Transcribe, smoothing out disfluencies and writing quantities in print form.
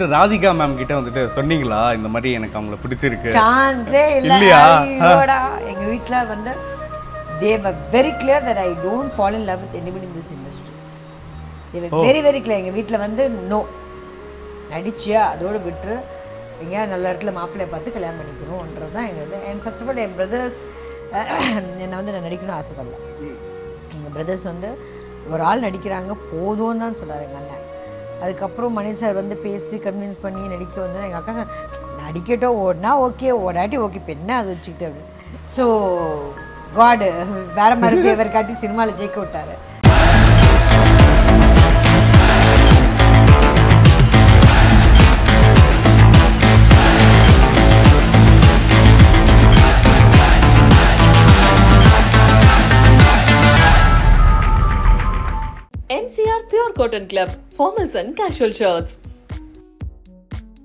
Radhika ma'am கிட்ட வந்துட்டு சொன்னீங்களா இந்த மாதிரி எனக்கு அவங்கள பிடிச்சிருக்கு? சான்ஸே இல்லையா? இல்லையா? எங்க வீட்ல வந்து they were very clear that I don't fall in love with anybody in this industry. They were very very clear. எங்க வீட்ல வந்து நோ, நடிச்சியா அதோட விட்டுரு, எங்கேயா நல்ல இடத்துல மாப்பிள்ளைய பார்த்து கல்யாணம் பண்ணிக்கணும்ன்றது தான் எங்கள் இது. அண்ட் ஃபர்ஸ்ட் ஆஃப் ஆல் என் பிரதர்ஸ் என்னை வந்து நான் நடிக்கணும்னு ஆசைப்படல. எங்கள் பிரதர்ஸ் வந்து ஒரு ஆள் நடிக்கிறாங்க போதும் தான் சொன்னார் எங்கள் அண்ணன். அதுக்கப்புறம் மணி சார் வந்து பேசி கன்வின்ஸ் பண்ணி நடிக்க வந்து எங்கள் அக்கா சார் நடிக்கட்டும், ஓடனா ஓகே, ஓடாட்டி ஓகே, இப்போ என்ன அது வச்சுக்கிட்டு அப்படி. ஸோ காடு வேறு மாதிரி ஃபேவர் காட்டி சினிமாவில் ஜெயிக்க விட்டார். MCR Pure Cotton Club, formals and casual shirts.